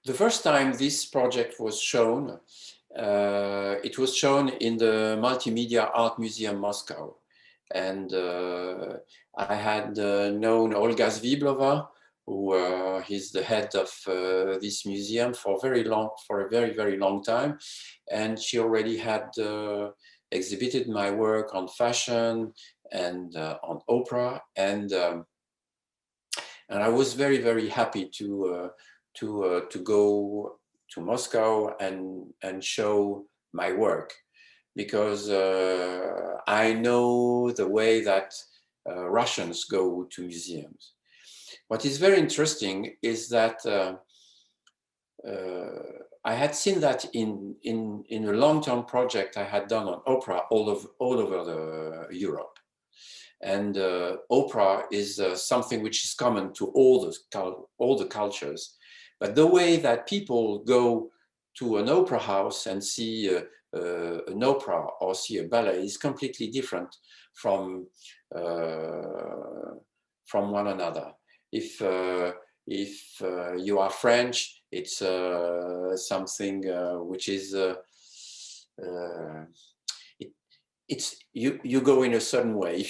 The first time this project was shown, it was shown in the Multimedia Art Museum Moscow. And I had known Olga Zviblova, who is the head of this museum for a very, very long time. And she already had exhibited my work on fashion and on opera. And I was very, very happy to go to Moscow and show my work, because I know the way that Russians go to museums. What is very interesting is that I had seen that in a long-term project I had done on opera all over Europe. And opera is something which is common to all the cultures. But the way that people go to an opera house and see an opera or see a ballet is completely different from one another. If you are French, it's something which is you go in a certain way.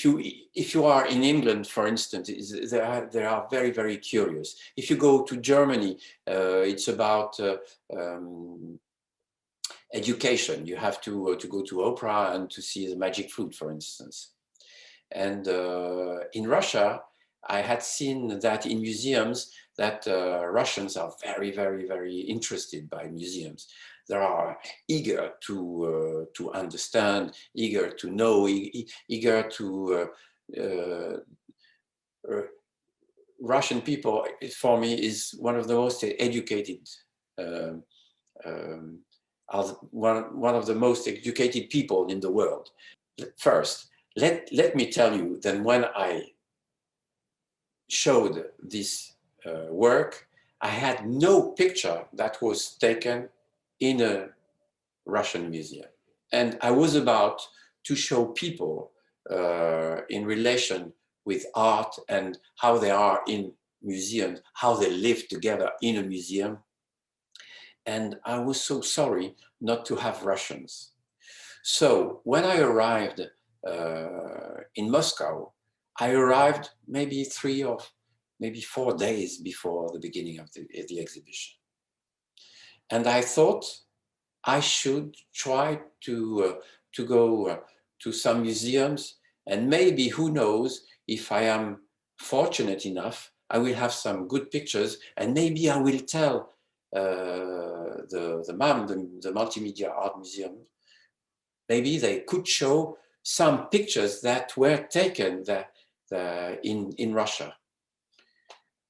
If you are in England, for instance, they are very, very curious. If you go to Germany, it's about education. You have to go to opera and to see the magic flute, for instance. And in Russia, I had seen that in museums that Russians are very, very, very interested by museums. They are eager to understand, eager to know, eager to. Russian people, for me, is one of the most educated, one of the most educated people in the world. First, let me tell you that when I showed this work, I had no picture that was taken in a Russian museum. And I was about to show people in relation with art and how they are in museums, how they live together in a museum. And I was so sorry not to have Russians. So when I arrived in Moscow, I arrived maybe 3 or maybe 4 days before the beginning of the exhibition. And I thought I should try to go to some museums, and maybe, who knows, if I am fortunate enough, I will have some good pictures, and maybe I will tell the Multimedia Art Museum, maybe they could show some pictures that were taken in Russia.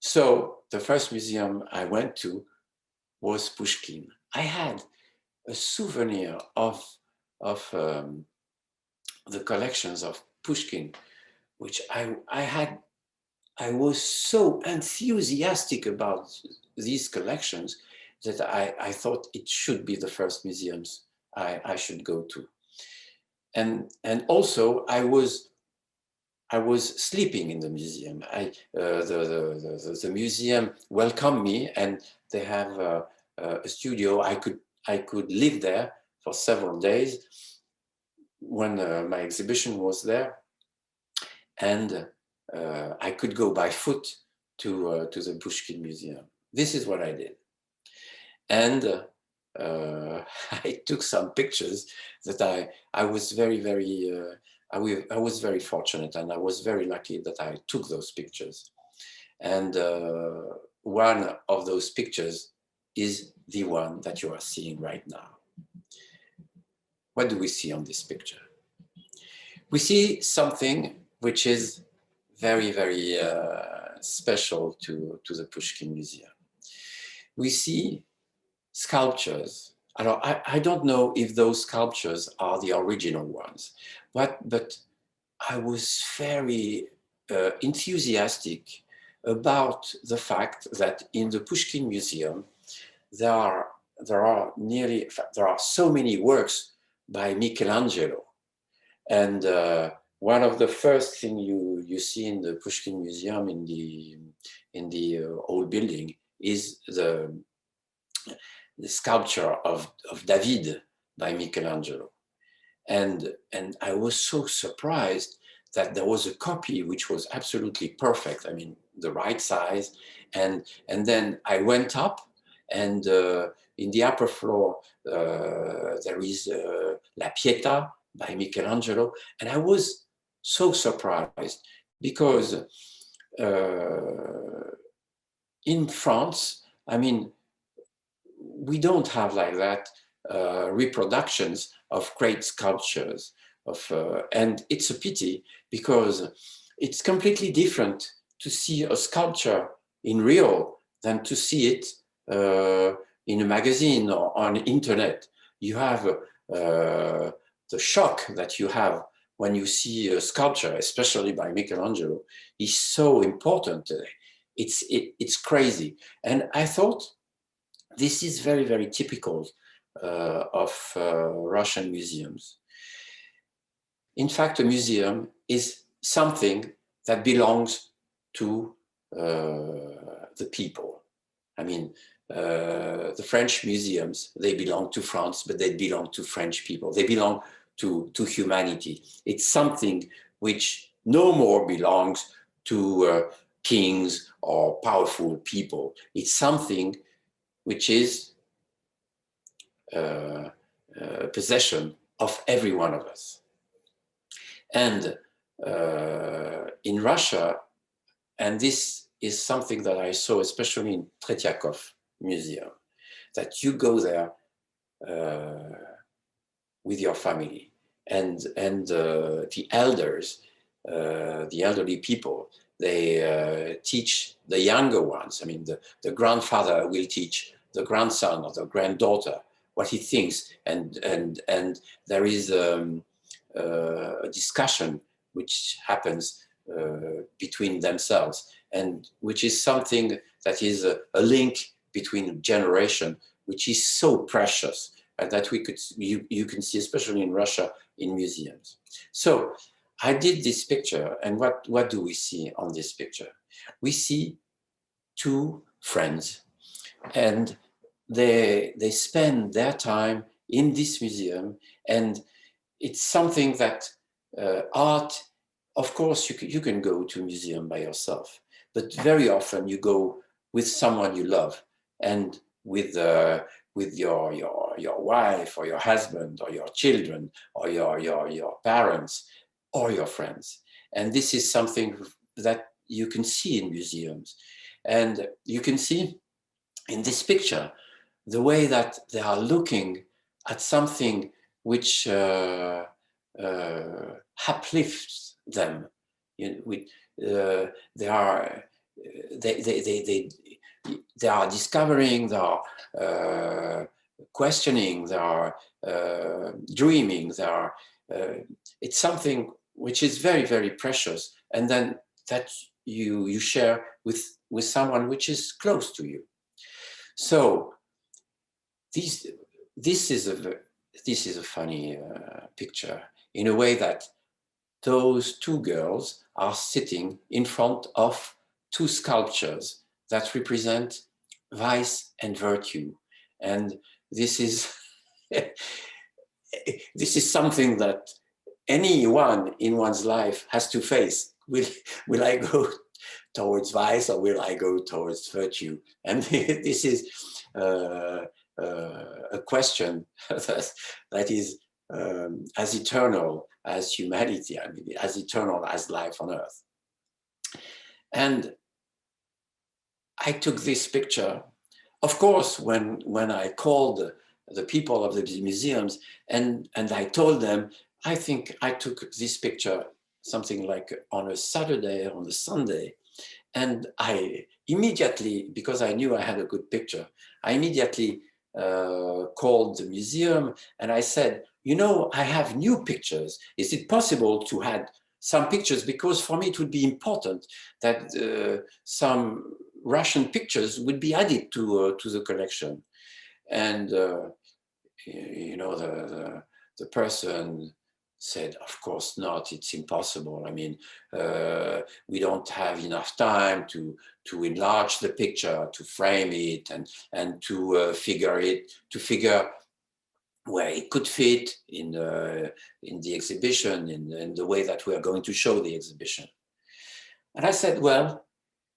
So the first museum I went to was Pushkin. I had a souvenir of the collections of Pushkin, which I was so enthusiastic about these collections that I thought it should be the first museums I should go to. And also I was sleeping in the museum. The museum welcomed me, and they have a studio. I could live there for several days when my exhibition was there, and I could go by foot to the Pushkin Museum. This is what I did, and I took some pictures that I was very, very. I was very fortunate, and I was very lucky that I took those pictures. And one of those pictures is the one that you are seeing right now. What do we see on this picture? We see something which is very, very special to the Pushkin Museum. We see sculptures. I don't know if those sculptures are the original ones, but I was very enthusiastic about the fact that in the Pushkin Museum there are so many works by Michelangelo, and one of the first thing you see in the Pushkin Museum in the old building is the the sculpture of David by Michelangelo. And I was so surprised that there was a copy which was absolutely perfect. I mean, the right size. And then I went up, and in the upper floor, there is La Pietà by Michelangelo. And I was so surprised because in France, I mean, we don't have like that reproductions of great sculptures and it's a pity because it's completely different to see a sculpture in real than to see it in a magazine or on internet. You have the shock that you have when you see a sculpture, especially by Michelangelo, is so important today. It's crazy. And I thought this is very, very typical of Russian museums. In fact, a museum is something that belongs to the people. I mean, the French museums, they belong to France, but they belong to French people. They belong to humanity. It's something which no more belongs to kings or powerful people. It's something which is possession of every one of us. And in Russia, and this is something that I saw especially in Tretiakov Museum, that you go there with your family and the elders, the elderly people, they teach the younger ones. I mean, the grandfather will teach the grandson or the granddaughter what he thinks, and there is a discussion which happens between themselves, and which is something that is a link between generation, which is so precious, and that you can see, especially in Russia, in museums. So I did this picture, and what do we see on this picture? We see two friends, and they spend their time in this museum, and it's something that art, of course, you can go to a museum by yourself, but very often you go with someone you love, and with your wife or your husband or your children or your parents or your friends. And this is something that you can see in museums. And you can see in this picture the way that they are looking at something which uplifts them. They are discovering, they are questioning, they are dreaming, they are. It's something which is very, very precious, and then that you share with someone which is close to you. So this is a funny picture, in a way that those two girls are sitting in front of two sculptures that represent vice and virtue, and this is this is something that anyone in one's life has to face. Will I go towards vice, or will I go towards virtue? And this is a question that is as eternal as humanity, I mean, as eternal as life on earth. And I took this picture, of course, when I called the people of the museums, and I told them, I think I took this picture something like on a Saturday, on a Sunday. And I immediately, because I knew I had a good picture, I immediately called the museum, and I said, you know, I have new pictures. Is it possible to add some pictures? Because for me, it would be important that some Russian pictures would be added to the collection. And you know, the person said, of course not, it's impossible. I mean, we don't have enough time to enlarge the picture, to frame it, and to figure where it could fit in the exhibition, in the way that we are going to show the exhibition. And I said, well,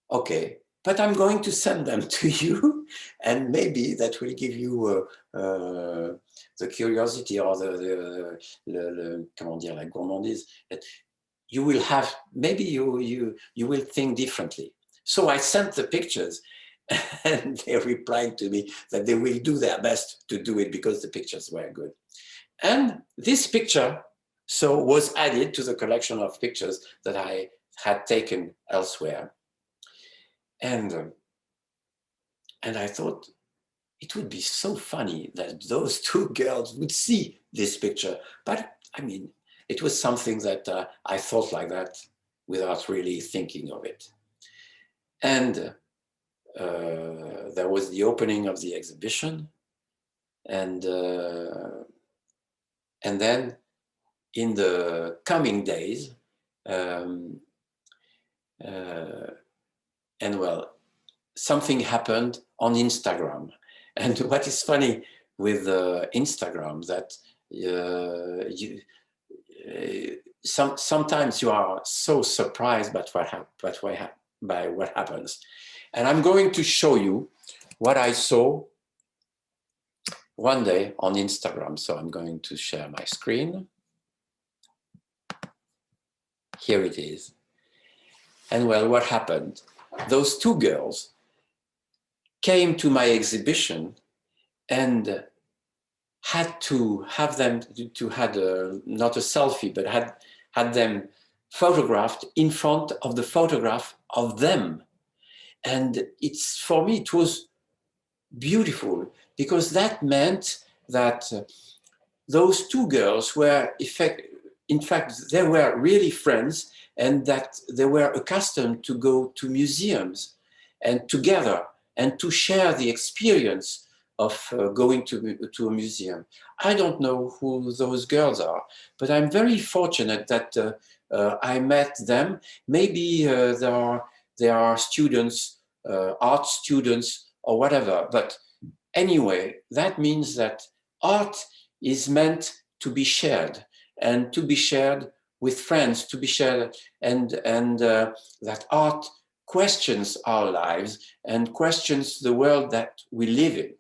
okay, but I'm going to send them to you, and maybe that will give you the curiosity or the comment dire, la gourmandise, that you will have, maybe you will think differently. So I sent the pictures, and they replied to me that they will do their best to do it because the pictures were good. And this picture so was added to the collection of pictures that I had taken elsewhere. And I thought it would be so funny that those two girls would see this picture. But I mean, it was something that I thought like that without really thinking of it. And there was the opening of the exhibition. And then in the coming days, and well, something happened on Instagram. And what is funny with Instagram, that sometimes you are so surprised by what happens. And I'm going to show you what I saw one day on Instagram. So I'm going to share my screen. Here it is. And well, what happened? Those two girls came to my exhibition and had to have them not a selfie, but had them photographed in front of the photograph of them. And it's, for me, it was beautiful, because that meant that those two girls were, in fact, they were really friends, and that they were accustomed to go to museums and together and to share the experience of going to a museum. I don't know who those girls are, but I'm very fortunate that I met them. Maybe they are students, art students or whatever, but anyway, that means that art is meant to be shared, and to be shared with friends, to be shared, and that art questions our lives and questions the world that we live in.